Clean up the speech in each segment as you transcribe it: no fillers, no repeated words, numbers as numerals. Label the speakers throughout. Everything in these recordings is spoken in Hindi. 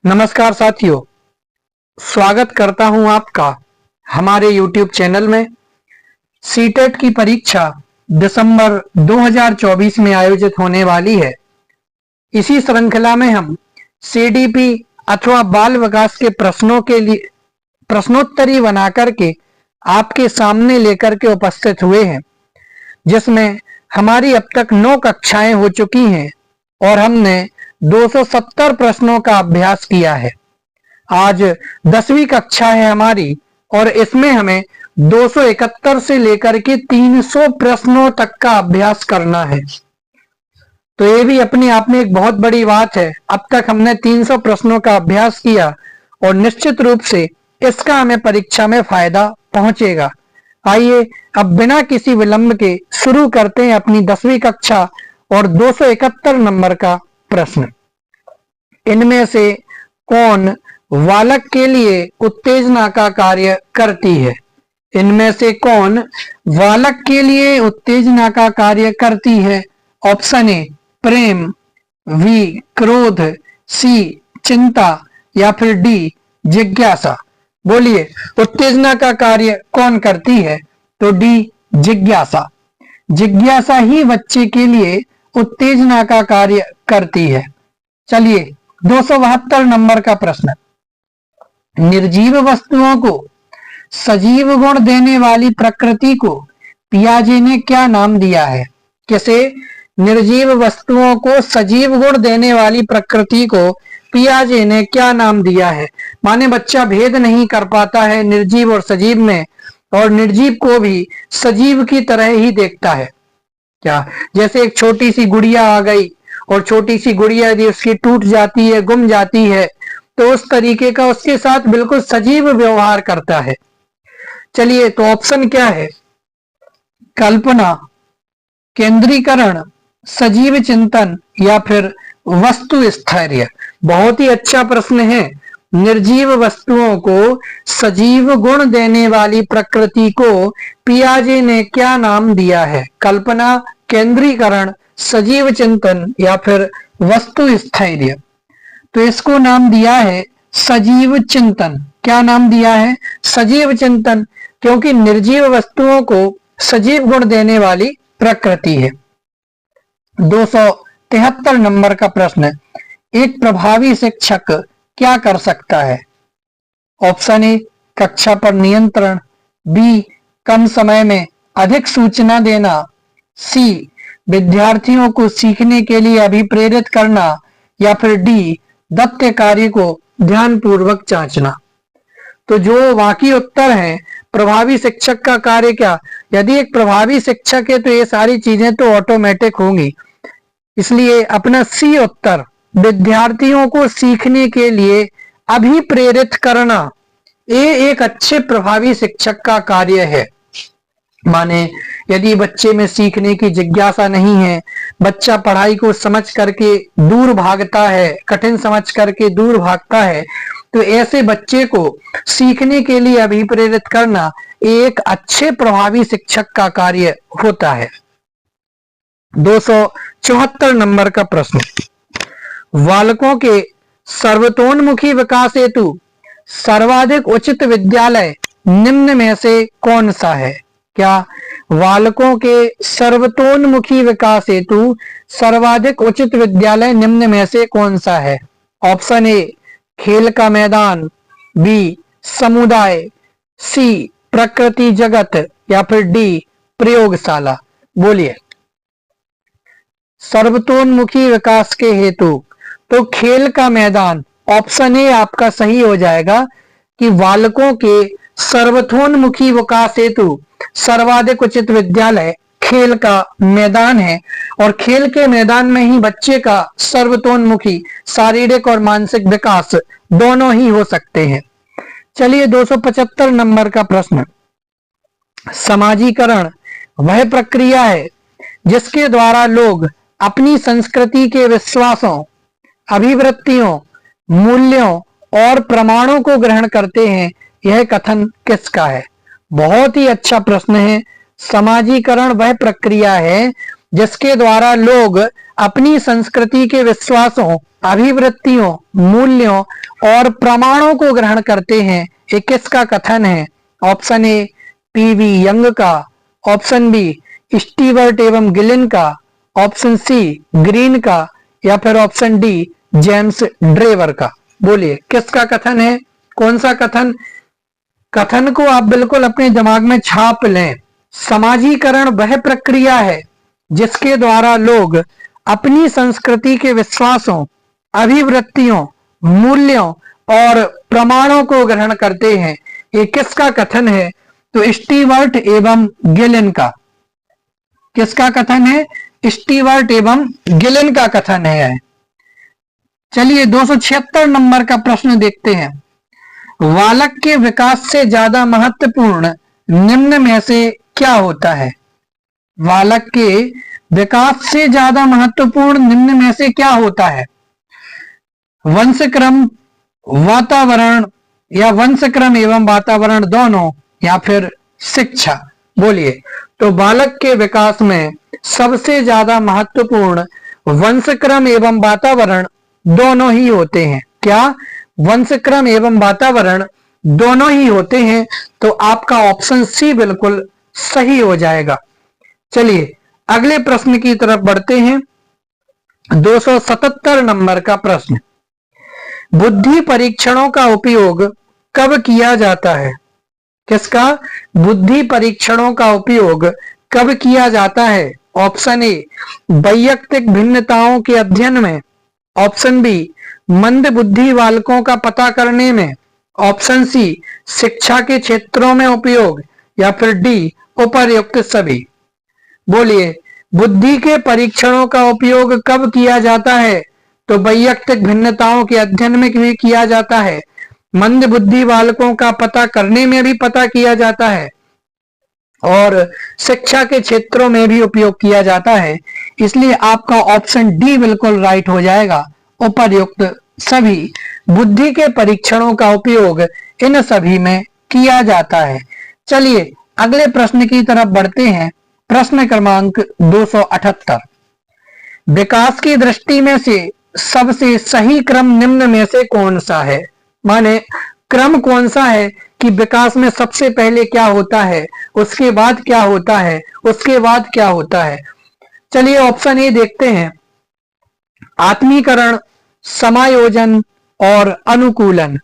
Speaker 1: नमस्कार साथियों, स्वागत करता हूं आपका हमारे YouTube चैनल में। सीटेट की परीक्षा दिसंबर 2024 में आयोजित होने वाली है। इसी श्रृंखला में हम CDP अथवा बाल विकास के प्रश्नों के लिए प्रश्नोत्तरी बना करके आपके सामने लेकर के उपस्थित हुए हैं, जिसमें हमारी अब तक 9 कक्षाएं हो चुकी हैं और हमने 270 प्रश्नों का अभ्यास किया है। आज 10वीं कक्षा है हमारी और इसमें हमें 271 से लेकर के 300 प्रश्नों तक का अभ्यास करना है। तो ये भी अपने आप में एक बहुत बड़ी बात है। अब तक हमने 300 प्रश्नों का अभ्यास किया और निश्चित रूप से इसका हमें परीक्षा में फायदा पहुंचेगा। आइए अब बिना किसी विलंब के शुरू करते हैं अपनी 10वीं कक्षा और 271 नंबर का प्रश्न। इनमें से कौन बालक के लिए उत्तेजना का कार्य करती है? इनमें से कौन बालक के लिए उत्तेजना का कार्य करती है? ऑप्शन ए प्रेम, बी क्रोध, सी चिंता या फिर डी जिज्ञासा। बोलिए, उत्तेजना का कार्य कौन करती है? तो डी जिज्ञासा। जिज्ञासा ही बच्चे के लिए उत्तेजना का कार्य करती है। चलिए 272 नंबर का प्रश्न। निर्जीव वस्तुओं को सजीव गुण देने वाली प्रकृति को पियाजे ने क्या नाम दिया है? किसे? निर्जीव वस्तुओं को सजीव गुण देने वाली प्रकृति को पियाजे ने क्या नाम दिया है? माने बच्चा भेद नहीं कर पाता है निर्जीव और सजीव में, और निर्जीव को भी सजीव की तरह ही देखता है। क्या? जैसे एक छोटी सी गुड़िया आ गई और छोटी सी गुड़िया यदि उसकी टूट जाती है, गुम जाती है, तो उस तरीके का उसके साथ बिल्कुल सजीव व्यवहार करता है। चलिए, तो ऑप्शन क्या है? कल्पना, केंद्रीकरण, सजीव चिंतन या फिर वस्तु स्थैर्य। बहुत ही अच्छा प्रश्न है। निर्जीव वस्तुओं को सजीव गुण देने वाली प्रकृति को पियाजे ने क्या नाम दिया है? कल्पना, केंद्रीकरण, सजीव चिंतन या फिर वस्तु स्थैर्य। तो इसको नाम दिया है सजीव चिंतन। क्या नाम दिया है? सजीव चिंतन, क्योंकि निर्जीव वस्तुओं को सजीव गुण देने वाली प्रकृति है। 273 नंबर का प्रश्न। एक प्रभावी शिक्षक क्या कर सकता है? ऑप्शन ए कक्षा पर नियंत्रण, बी कम समय में अधिक सूचना देना, सी विद्यार्थियों को सीखने के लिए अभिप्रेरित करना या फिर डी दत्त कार्य को ध्यानपूर्वक जांचना। तो जो बाकी उत्तर है, प्रभावी शिक्षक का कार्य क्या? यदि एक प्रभावी शिक्षक है तो ये सारी चीजें तो ऑटोमेटिक होंगी, इसलिए अपना सी उत्तर, विद्यार्थियों को सीखने के लिए अभिप्रेरित करना, ये एक अच्छे प्रभावी शिक्षक का कार्य है। माने यदि बच्चे में सीखने की जिज्ञासा नहीं है, बच्चा पढ़ाई को समझ करके दूर भागता है, कठिन समझ करके दूर भागता है, तो ऐसे बच्चे को सीखने के लिए अभिप्रेरित करना एक अच्छे प्रभावी शिक्षक का कार्य होता है। 274 नंबर का प्रश्न। बालकों के सर्वतोन्मुखी विकास हेतु सर्वाधिक उचित विद्यालय निम्न में से कौन सा है? क्या? बालकों के सर्वतोन्मुखी विकास हेतु सर्वाधिक उचित विद्यालय निम्न में से कौन सा है? ऑप्शन ए खेल का मैदान, बी समुदाय, सी प्रकृति जगत या फिर डी प्रयोगशाला। बोलिए, सर्वतोन्मुखी विकास के हेतु तो खेल का मैदान, ऑप्शन ए आपका सही हो जाएगा कि बालकों के सर्वतोन्मुखी विकास हेतु सर्वाधिक उचित विद्यालय खेल का मैदान है, और खेल के मैदान में ही बच्चे का सर्वतोन्मुखी शारीरिक और मानसिक विकास दोनों ही हो सकते हैं। चलिए 275 नंबर का प्रश्न। समाजीकरण वह प्रक्रिया है जिसके द्वारा लोग अपनी संस्कृति के विश्वासों, अभिवृत्तियों, मूल्यों और प्रमाणों को ग्रहण करते हैं। यह कथन किसका है? बहुत ही अच्छा प्रश्न है। समाजीकरण वह प्रक्रिया है जिसके द्वारा लोग अपनी संस्कृति के विश्वासों, अभिवृत्तियों, मूल्यों और प्रमाणों को ग्रहण करते हैं, ये किसका कथन है? ऑप्शन ए पीवी यंग का, ऑप्शन बी स्टीवर्ट एवं गिलिन का, ऑप्शन सी ग्रीन का, या फिर ऑप्शन डी जेम्स ड्रेवर का। बोलिए किसका कथन है? कौन सा कथन? कथन को आप बिल्कुल अपने दिमाग में छाप लें। समाजीकरण वह प्रक्रिया है जिसके द्वारा लोग अपनी संस्कृति के विश्वासों, अभिवृत्तियों, मूल्यों और प्रमाणों को ग्रहण करते हैं। ये किसका कथन है? तो स्टीवर्ट एवं गिलिन का। किसका कथन है? स्टीवर्ट एवं गिलिन का कथन है। चलिए 276 नंबर का प्रश्न देखते हैं। बालक के विकास से ज्यादा महत्वपूर्ण निम्न में से क्या होता है? बालक के विकास से ज्यादा महत्वपूर्ण निम्न में से क्या होता है? वंशक्रम, वातावरण, या वंशक्रम एवं वातावरण दोनों, या फिर शिक्षा। बोलिए। तो बालक के विकास में सबसे ज्यादा महत्वपूर्ण वंशक्रम एवं वातावरण दोनों ही होते हैं। क्या? वंशक्रम एवं वातावरण दोनों ही होते हैं। तो आपका ऑप्शन सी बिल्कुल सही हो जाएगा। चलिए अगले प्रश्न की तरफ बढ़ते हैं। 277 नंबर का प्रश्न। बुद्धि परीक्षणों का उपयोग कब किया जाता है? किसका? बुद्धि परीक्षणों का उपयोग कब किया जाता है? ऑप्शन ए वैयक्तिक भिन्नताओं के अध्ययन में, ऑप्शन बी मंद बुद्धि बालकों का पता करने में, ऑप्शन सी शिक्षा के क्षेत्रों में उपयोग, या फिर डी उपर्युक्त सभी। बोलिए बुद्धि के परीक्षणों का उपयोग कब किया जाता है? तो वैयक्तिक भिन्नताओं के अध्ययन में भी किया जाता है, मंद बुद्धि बालकों का पता करने में भी पता किया जाता है, और शिक्षा के क्षेत्रों में भी उपयोग किया जाता है। इसलिए आपका ऑप्शन डी बिल्कुल राइट हो जाएगा, उपर्युक्त सभी। बुद्धि के परीक्षणों का उपयोग इन सभी में किया जाता है। चलिए अगले प्रश्न की तरफ बढ़ते हैं। प्रश्न क्रमांक 278। विकास की दृष्टि में से सबसे सही क्रम निम्न में से कौन सा है? माने क्रम कौन सा है कि विकास में सबसे पहले क्या होता है, उसके बाद क्या होता है, उसके बाद क्या होता है। चलिए ऑप्शन ए देखते हैं। आत्मीकरण, समायोजन और अनुकूलन।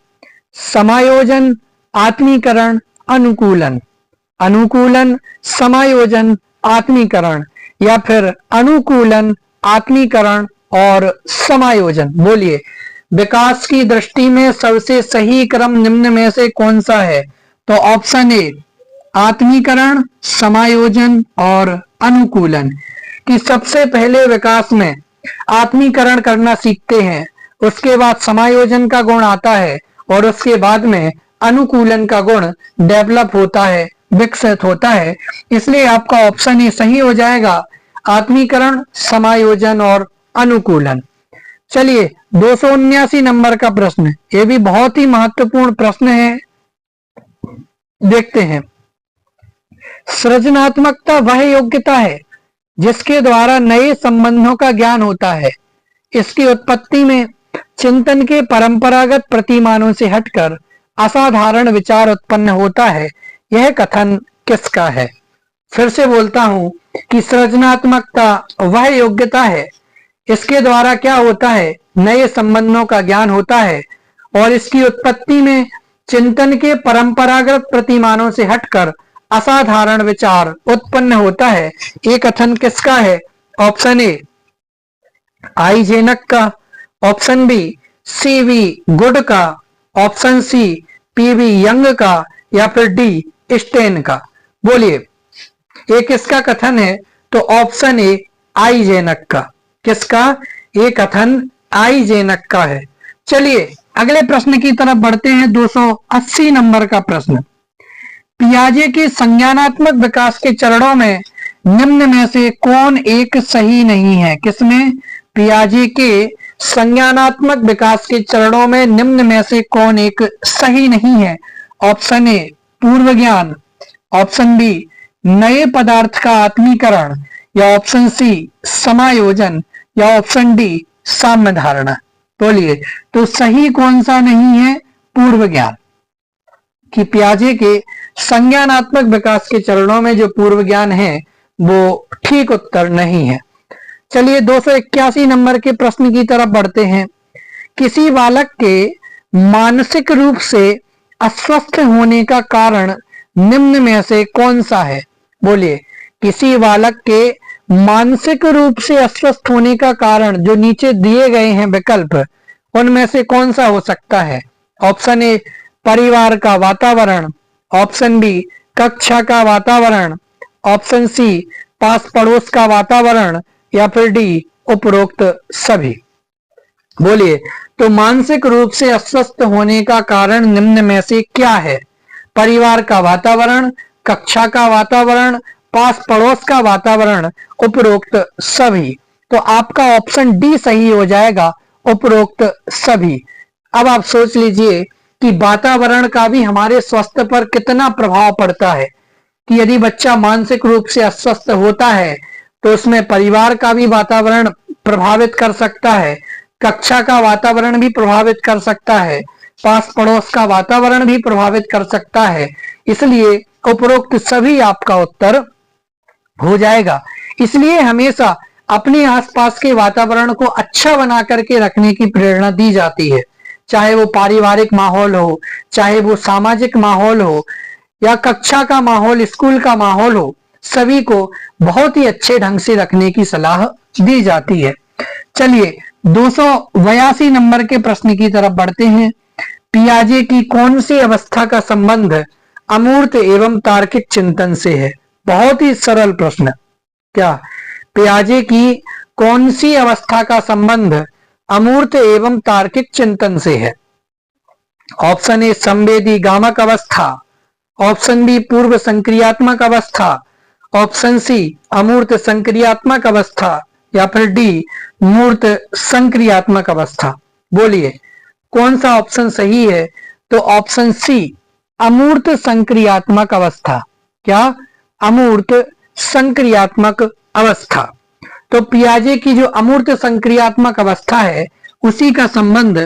Speaker 1: समायोजन, आत्मीकरण, अनुकूलन। अनुकूलन, समायोजन, आत्मीकरण, या फिर अनुकूलन, आत्मीकरण और समायोजन। बोलिए विकास की दृष्टि में सबसे सही क्रम निम्न में से कौन सा है? तो ऑप्शन ए आत्मीकरण, समायोजन और अनुकूलन। कि सबसे पहले विकास में आत्मीकरण करना सीखते हैं, उसके बाद समायोजन का गुण आता है, और उसके बाद में अनुकूलन का गुण डेवलप होता है, विकसित होता है। इसलिए आपका ऑप्शन ए सही हो जाएगा, आत्मीकरण, समायोजन और अनुकूलन। चलिए 279 नंबर का प्रश्न, ये भी बहुत ही महत्वपूर्ण प्रश्न है, देखते हैं। सृजनात्मकता वह योग्यता है जिसके द्वारा नए संबंधों का ज्ञान होता है। इसकी उत्पत्ति में चिंतन के परंपरागत प्रतिमानों से हटकर असाधारण विचार उत्पन्न होता है। यह कथन किसका है? फिर से बोलता हूं कि सृजनात्मकता वह योग्यता है, इसके द्वारा क्या होता है? नए संबंधों का ज्ञान होता है, और इसकी उत्पत्ति में चिंतन के परंपरागत प्रतिमानों से हटकर असाधारण विचार उत्पन्न होता है। ये कथन किसका है? ऑप्शन ए आइजेनक का, ऑप्शन बी सीवी गुड का, ऑप्शन सी पीवी यंग का, या फिर डी स्टेन का। बोलिए ये किसका कथन है? तो ऑप्शन ए आइजेनक का। किसका? ये कथन आइजेनक का है। चलिए अगले प्रश्न की तरफ बढ़ते हैं। 280 नंबर का प्रश्न। पियाजे के संज्ञानात्मक विकास के चरणों में निम्न में से कौन एक सही नहीं है? किसमें? पियाजे के संज्ञानात्मक विकास के चरणों में निम्न में से कौन एक सही नहीं है? ऑप्शन ए पूर्व ज्ञान, ऑप्शन बी नए पदार्थ का आत्मीकरण, या ऑप्शन सी समायोजन, या ऑप्शन डी साम्य धारणा। बोलिए, तो सही कौन सा नहीं है? पूर्व ज्ञान। कि पियाजे के संज्ञानात्मक विकास के चरणों में जो पूर्व ज्ञान है वो ठीक उत्तर नहीं है। चलिए 281 नंबर के प्रश्न की तरफ बढ़ते हैं। किसी बालक के मानसिक रूप से अस्वस्थ होने का कारण निम्न में से कौन सा है? बोलिए, किसी बालक के मानसिक रूप से अस्वस्थ होने का कारण जो नीचे दिए गए हैं विकल्प, उनमें से कौन सा हो सकता है? ऑप्शन ए परिवार का वातावरण, ऑप्शन बी कक्षा का वातावरण, ऑप्शन सी पास पड़ोस का वातावरण, या फिर डी उपरोक्त सभी। बोलिए, तो मानसिक रूप से अस्वस्थ होने का कारण निम्न में से क्या है? परिवार का वातावरण, कक्षा का वातावरण, पास पड़ोस का वातावरण, उपरोक्त सभी। तो आपका ऑप्शन डी सही हो जाएगा, उपरोक्त सभी। अब आप सोच लीजिए कि वातावरण का भी हमारे स्वास्थ्य पर कितना प्रभाव पड़ता है। कि यदि बच्चा मानसिक रूप से अस्वस्थ होता है तो उसमें परिवार का भी वातावरण प्रभावित कर सकता है, कक्षा का वातावरण भी प्रभावित कर सकता है, पास पड़ोस का वातावरण भी प्रभावित कर सकता है। इसलिए उपरोक्त सभी आपका उत्तर हो जाएगा। इसलिए हमेशा अपने आसपास के वातावरण को अच्छा बना करके रखने की प्रेरणा दी जाती है, चाहे वो पारिवारिक माहौल हो, चाहे वो सामाजिक माहौल हो, या कक्षा का माहौल, स्कूल का माहौल हो, सभी को बहुत ही अच्छे ढंग से रखने की सलाह दी जाती है। चलिए 282 नंबर के प्रश्न की तरफ बढ़ते हैं। पियाजे की कौन सी अवस्था का संबंध अमूर्त एवं तार्किक चिंतन से है? बहुत ही सरल प्रश्न। क्या पियाजे की कौन सी अवस्था का संबंध अमूर्त एवं तार्किक चिंतन से है? ऑप्शन ए संवेदी गामक अवस्था, ऑप्शन बी पूर्व संक्रियात्मक अवस्था, ऑप्शन सी अमूर्त संक्रियात्मक अवस्था, या फिर डी मूर्त संक्रियात्मक अवस्था। बोलिए, कौन सा ऑप्शन सही है? तो ऑप्शन सी अमूर्त संक्रियात्मक अवस्था। क्या? अमूर्त संक्रियात्मक अवस्था। तो पियाजे की जो अमूर्त संक्रियात्मक अवस्था है उसी का संबंध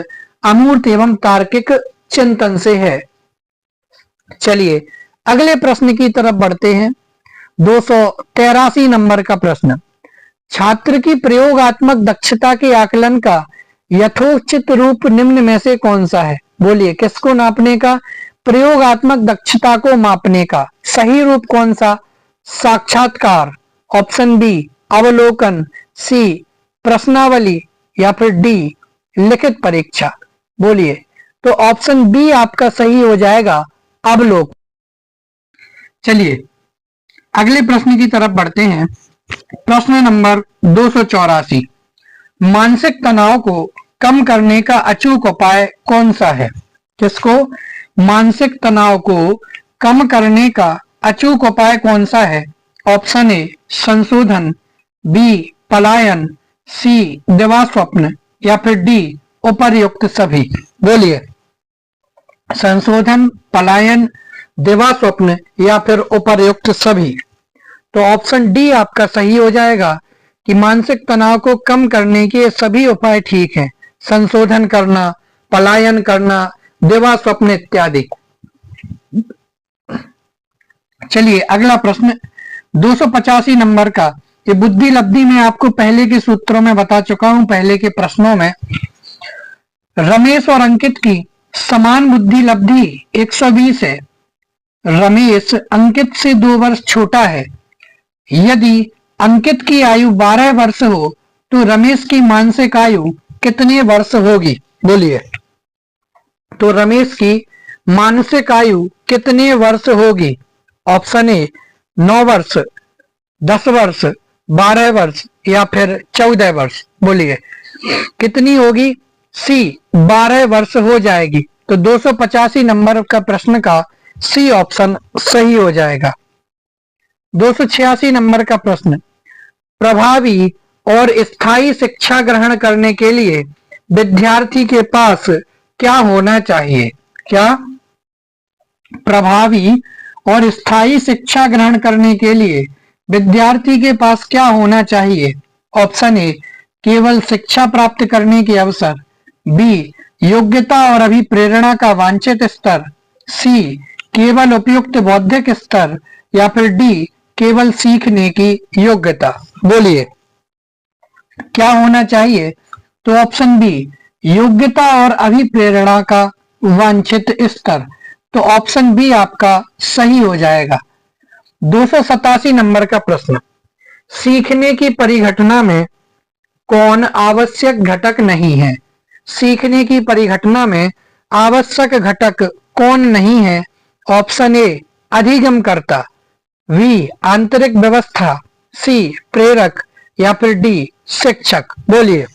Speaker 1: अमूर्त एवं तार्किक चिंतन से है। चलिए अगले प्रश्न की तरफ बढ़ते हैं। 283 नंबर का प्रश्न, छात्र की प्रयोगात्मक दक्षता के आकलन का यथोचित रूप निम्न में से कौन सा है? बोलिए, किसको नापने का? प्रयोगात्मक दक्षता को मापने का सही रूप कौन सा? साक्षात्कार, ऑप्शन बी अवलोकन, सी प्रश्नावली, या फिर डी लिखित परीक्षा। बोलिए, तो ऑप्शन बी आपका सही हो जाएगा, अवलोकन। चलिए अगले प्रश्न की तरफ बढ़ते हैं। प्रश्न नंबर 284, मानसिक तनाव को कम करने का अचूक उपाय कौन सा है? किसको? मानसिक तनाव को कम करने का अचूक उपाय कौन सा है? ऑप्शन ए संशोधन, बी पलायन, सी दिवास्वप्न, या फिर डी उपर्युक्त सभी। बोलिए, संशोधन, पलायन, दिवास्वप्न, या फिर उपर्युक्त सभी। तो ऑप्शन डी आपका सही हो जाएगा कि मानसिक तनाव को कम करने के सभी उपाय ठीक हैं, संशोधन करना, पलायन करना, दिवास्वप्न इत्यादि। चलिए अगला प्रश्न 285 नंबर का। ये बुद्धि लब्धि में आपको पहले के सूत्रों में बता चुका हूं, पहले के प्रश्नों में। रमेश और अंकित की समान बुद्धि लब्धि 120 है। रमेश अंकित से 2 वर्ष छोटा है। यदि अंकित की आयु 12 वर्ष हो तो रमेश की मानसिक आयु कितने वर्ष होगी? बोलिए, तो रमेश की मानसिक आयु कितने वर्ष होगी? ऑप्शन ए 9 वर्ष, 10 वर्ष, 12 वर्ष, या फिर 14 वर्ष। बोलिए, कितनी होगी? सी 12 वर्ष हो जाएगी। तो 285 नंबर का प्रश्न का सी ऑप्शन सही हो जाएगा। 286 नंबर का प्रश्न, प्रभावी और स्थायी शिक्षा ग्रहण करने के लिए विद्यार्थी के पास क्या होना चाहिए? क्या? प्रभावी और स्थायी शिक्षा ग्रहण करने के लिए विद्यार्थी के पास क्या होना चाहिए? ऑप्शन ए केवल शिक्षा प्राप्त करने के अवसर, बी योग्यता और अभिप्रेरणा का वांछित स्तर, सी केवल उपयुक्त बौद्धिक स्तर, या फिर डी केवल सीखने की योग्यता। बोलिए क्या होना चाहिए? तो ऑप्शन बी योग्यता और अभिप्रेरणा का वांछित स्तर। तो ऑप्शन बी आपका सही हो जाएगा। 287 नंबर का प्रश्न, सीखने की परिघटना में कौन आवश्यक घटक नहीं है? सीखने की परिघटना में आवश्यक घटक कौन नहीं है? ऑप्शन ए अधिगमकर्ता, बी आंतरिक व्यवस्था, सी प्रेरक, या फिर डी शिक्षक। बोलिए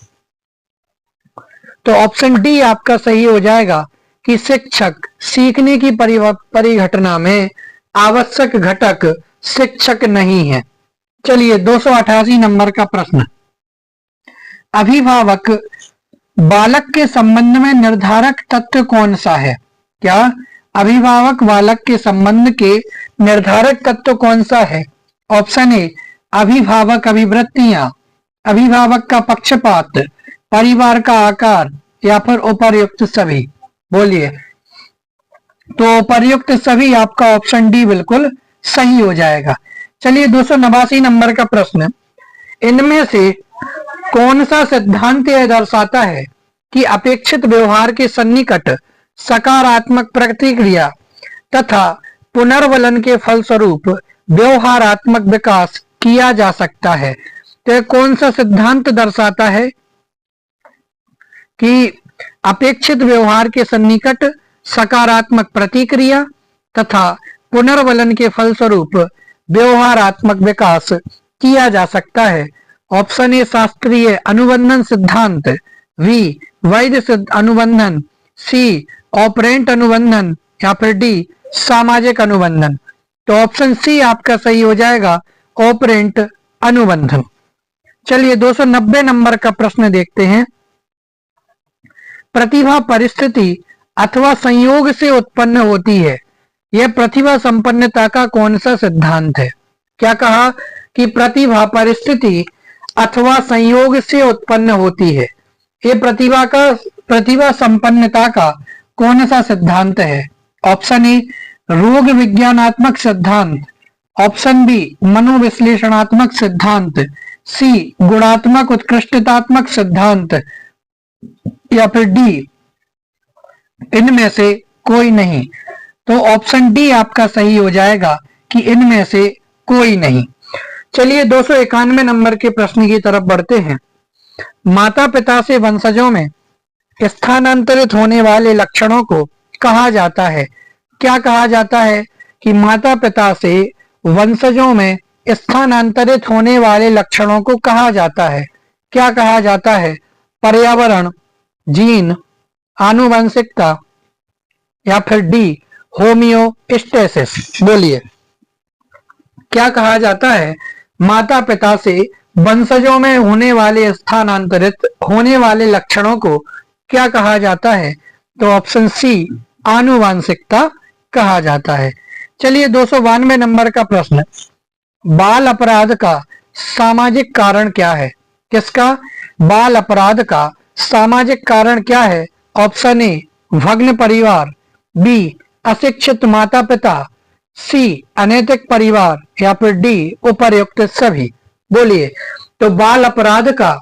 Speaker 1: तो ऑप्शन डी आपका सही हो जाएगा कि शिक्षक। सीखने की परिघटना में आवश्यक घटक शिक्षक नहीं है। चलिए 288 नंबर का प्रश्न, अभिभावक बालक के संबंध में निर्धारक तत्व कौन सा है? क्या अभिभावक बालक के संबंध के निर्धारक तत्व कौन सा है? ऑप्शन ए अभिभावक अभिवृत्तियां, अभिभावक का पक्षपात, परिवार का आकार, या फिर उपर्युक्त सभी। बोलिए तो उपर्युक्त सभी आपका ऑप्शन डी बिल्कुल सही हो जाएगा। चलिए 289 नंबर का प्रश्न, इनमें से कौन सा सिद्धांत यह दर्शाता है कि अपेक्षित व्यवहार के सन्निकट सकारात्मक प्रतिक्रिया तथा पुनर्वलन के फलस्वरूप व्यवहारात्मक विकास किया जा सकता है? तो कौन सा सिद्धांत दर्शाता है कि अपेक्षित व्यवहार के सन्निकट सकारात्मक प्रतिक्रिया तथा पुनर्वलन के फलस्वरूप व्यवहारात्मक विकास किया जा सकता है? ऑप्शन ए शास्त्रीय अनुबंधन सिद्धांत, बी वैध अनुबंधन, सी ऑपरेंट अनुबंधन, या फिर डी सामाजिक अनुबंधन। तो ऑप्शन सी आपका सही हो जाएगा, ऑपरेंट अनुबंधन। चलिए 290 नंबर का प्रश्न देखते हैं, प्रतिभा परिस्थिति अथवा संयोग से उत्पन्न होती है, यह प्रतिभा संपन्नता का कौन सा सिद्धांत है? क्या कहा कि प्रतिभा परिस्थिति अथवा संयोग से उत्पन्न होती है, ये प्रतिभा संपन्नता का कौन सा सिद्धांत है? ऑप्शन ए रोग विज्ञानात्मक सिद्धांत, ऑप्शन बी मनोविश्लेषणात्मक सिद्धांत, सी गुणात्मक उत्कृष्टतात्मक सिद्धांत, या फिर डी इनमें से कोई नहीं। तो ऑप्शन डी आपका सही हो जाएगा कि इनमें से कोई नहीं। चलिए 291 नंबर के प्रश्न की तरफ बढ़ते हैं, माता पिता से वंशजों में स्थानांतरित होने वाले लक्षणों को कहा जाता है? क्या कहा जाता है कि माता पिता से वंशजों में स्थानांतरित होने वाले लक्षणों को कहा जाता है? क्या कहा जाता है? पर्यावरण, जीन, आनुवंशिकता, या फिर डी होमियोस्टेसिस। बोलिए क्या कहा जाता है? माता पिता से वंशजों में होने वाले स्थानांतरित होने वाले लक्षणों को क्या कहा जाता है? तो ऑप्शन सी आनुवांशिकता कहा जाता है। चलिए 292 नंबर का प्रश्न, बाल अपराध का सामाजिक कारण क्या है? किसका? बाल अपराध का सामाजिक कारण क्या है? ऑप्शन ए भग्न परिवार, बी अशिक्षित माता पिता, सी अनैतिक परिवार, या फिर डी उपर्युक्त सभी। बोलिए तो बाल अपराध का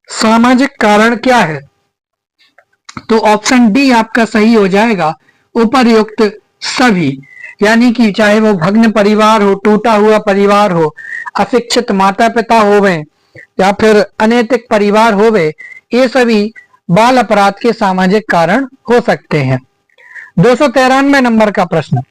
Speaker 1: सामाजिक कारण क्या है? तो ऑप्शन डी आपका सही हो जाएगा, उपर्युक्त सभी। यानी कि चाहे वो भग्न परिवार हो, टूटा हुआ परिवार हो, अशिक्षित माता पिता होवे, या फिर अनैतिक परिवार होवे, ये सभी बाल अपराध के सामाजिक कारण हो सकते हैं। 293 नंबर का प्रश्न,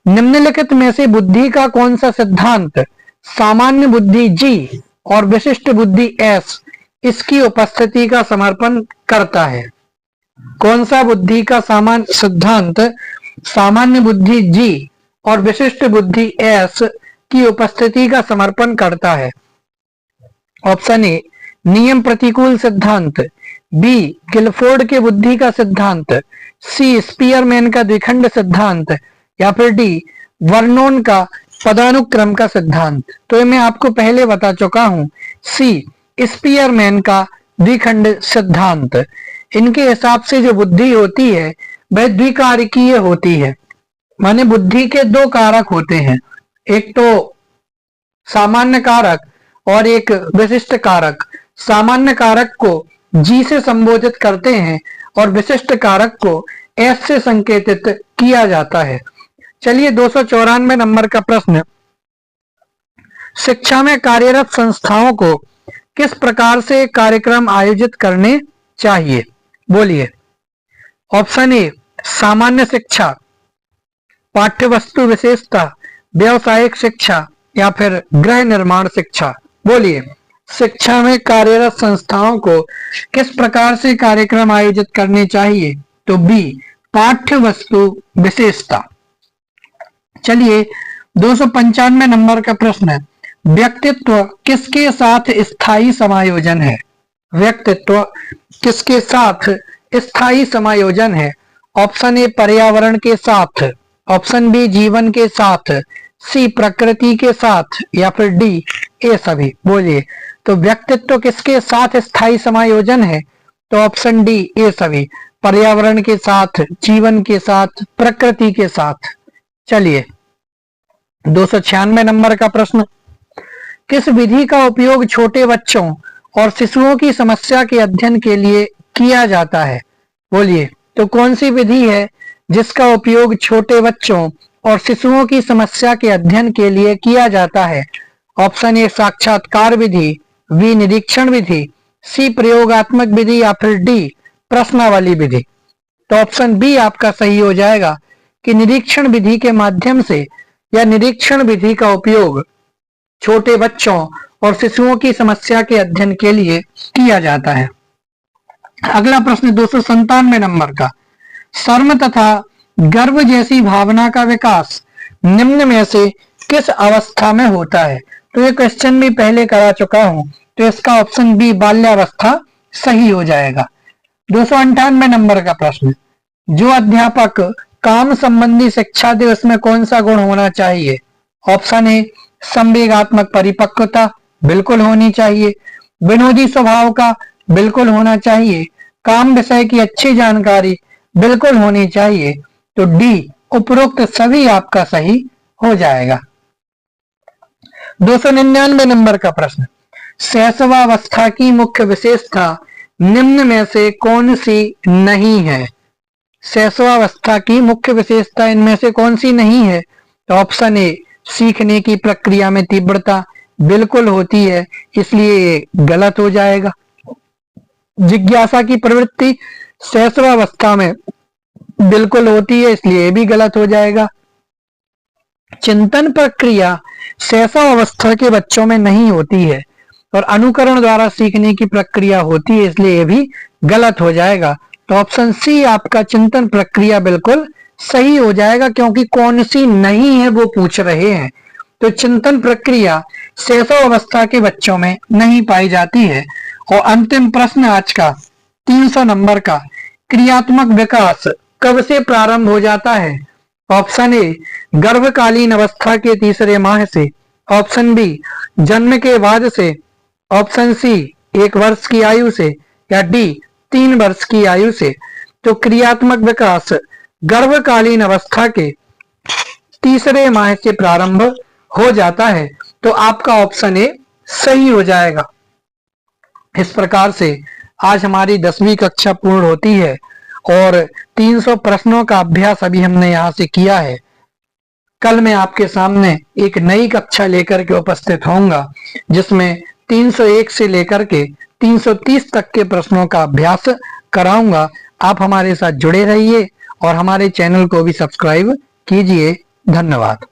Speaker 1: निम्नलिखित में से बुद्धि का कौन सा सिद्धांत सामान्य बुद्धि जी और विशिष्ट बुद्धि एस इसकी उपस्थिति का समर्थन करता है? कौन सा बुद्धि का सामान्य सिद्धांत सामान्य बुद्धि जी और विशिष्ट बुद्धि एस की उपस्थिति का समर्थन करता है? ऑप्शन ए नियम प्रतिकूल सिद्धांत, बी गिलफोर्ड के बुद्धि का सिद्धांत, सी स्पीयरमैन का द्विखंड सिद्धांत, या फिर डी वर्नोन का पदानुक्रम का सिद्धांत। तो मैं आपको पहले बता चुका हूं, सी स्पीयरमैन का द्विखंड सिद्धांत। इनके हिसाब से जो बुद्धि होती है वह द्विकारकीय होती है, माने बुद्धि के दो कारक होते हैं, एक तो सामान्य कारक और एक विशिष्ट कारक। सामान्य कारक को जी से संबोधित करते हैं और विशिष्ट कारक को एस से संकेतित किया जाता है। चलिए 294 नंबर का प्रश्न, शिक्षा में कार्यरत संस्थाओं को किस प्रकार से कार्यक्रम आयोजित करने चाहिए? बोलिए। ऑप्शन ए सामान्य शिक्षा, पाठ्य वस्तु विशेषता, व्यावसायिक शिक्षा या फिर गृह निर्माण शिक्षा। बोलिए, शिक्षा में कार्यरत संस्थाओं को किस प्रकार से कार्यक्रम आयोजित करने चाहिए? तो बी पाठ्य वस्तु विशेषता। चलिए 295 नंबर का प्रश्न है, व्यक्तित्व किसके साथ स्थायी समायोजन है? व्यक्तित्व किसके साथ स्थायी समायोजन है? ऑप्शन ए पर्यावरण के साथ, ऑप्शन बी जीवन के साथ, सी प्रकृति के साथ या फिर डी ए सभी। बोलिए, तो व्यक्तित्व किसके साथ स्थायी समायोजन है? तो ऑप्शन डी ए सभी, पर्यावरण के साथ, जीवन के साथ, प्रकृति के साथ। चलिए 296 नंबर का प्रश्न, किस विधि का उपयोग छोटे बच्चों और शिशुओं की समस्या के अध्ययन के लिए किया जाता है? बोलिए, तो कौन सी विधि है जिसका उपयोग छोटे बच्चों और शिशुओं की समस्या के अध्ययन के लिए किया जाता है? ऑप्शन ए साक्षात्कार विधि, बी निरीक्षण विधि, सी प्रयोगात्मक विधि या फिर डी प्रश्नावली विधि। तो ऑप्शन बी आपका सही हो जाएगा कि निरीक्षण विधि के माध्यम से या निरीक्षण विधि का उपयोग छोटे बच्चों और शिशुओं की समस्या के अध्ययन के लिए किया जाता है। अगला प्रश्न 297 नंबर का, शर्म तथा गर्व जैसी भावना का विकास निम्न में से किस अवस्था में होता है? तो ये क्वेश्चन भी पहले करा चुका हूं, तो इसका ऑप्शन बी बाल्यावस्था सही हो जाएगा। 298 नंबर का प्रश्न, जो अध्यापक काम संबंधी शिक्षा दे उसमें कौन सा गुण होना चाहिए? ऑप्शन ए संवेगात्मक परिपक्वता, बिल्कुल होनी चाहिए। विनोदी स्वभाव का, बिल्कुल होना चाहिए। काम विषय की अच्छी जानकारी, बिल्कुल होनी चाहिए। तो डी उपरोक्त सभी आपका सही हो जाएगा। 299 नंबर का प्रश्न, शैशवावस्था की मुख्य विशेषता निम्न में से कौन सी नहीं है? शैशवावस्था की मुख्य विशेषता इनमें से कौन सी नहीं है? तो ऑप्शन ए सीखने की प्रक्रिया में तीव्रता, बिल्कुल होती है, इसलिए ये गलत हो जाएगा। जिज्ञासा की प्रवृत्ति शैशवावस्था में बिल्कुल होती है, इसलिए ये भी गलत हो जाएगा। चिंतन प्रक्रिया शैशवावस्था के बच्चों में नहीं होती है और अनुकरण द्वारा सीखने की प्रक्रिया होती है, इसलिए ये भी गलत हो जाएगा। तो ऑप्शन सी आपका चिंतन प्रक्रिया बिल्कुल सही हो जाएगा, क्योंकि कौन सी नहीं है वो पूछ रहे हैं। तो चिंतन प्रक्रिया शैशवावस्था के बच्चों में नहीं पाई जाती है। और अंतिम प्रश्न आज का 300 नंबर का, क्रियात्मक विकास कब से प्रारंभ हो जाता है? ऑप्शन ए गर्भकालीन अवस्था के तीसरे माह से, ऑप्शन बी जन्म के बाद से, ऑप्शन सी 1 वर्ष की आयु से या डी 3 वर्ष की आयु से। तो क्रियात्मक विकास गर्भकालीन अवस्था के तीसरे माह से प्रारंभ हो जाता है। तो आपका ऑप्शन ए सही हो जाएगा। इस प्रकार से आज हमारी 10वीं कक्षा पूर्ण होती है और 300 प्रश्नों का अभ्यास अभी हमने यहाँ से किया है। कल मैं आपके सामने एक नई कक्षा लेकर के उपस्थित होऊंगा, जिसमें 301 से लेकर के 330 तक के प्रश्नों का अभ्यास कराऊंगा। आप हमारे साथ जुड़े रहिए और हमारे चैनल को भी सब्सक्राइब कीजिए। धन्यवाद।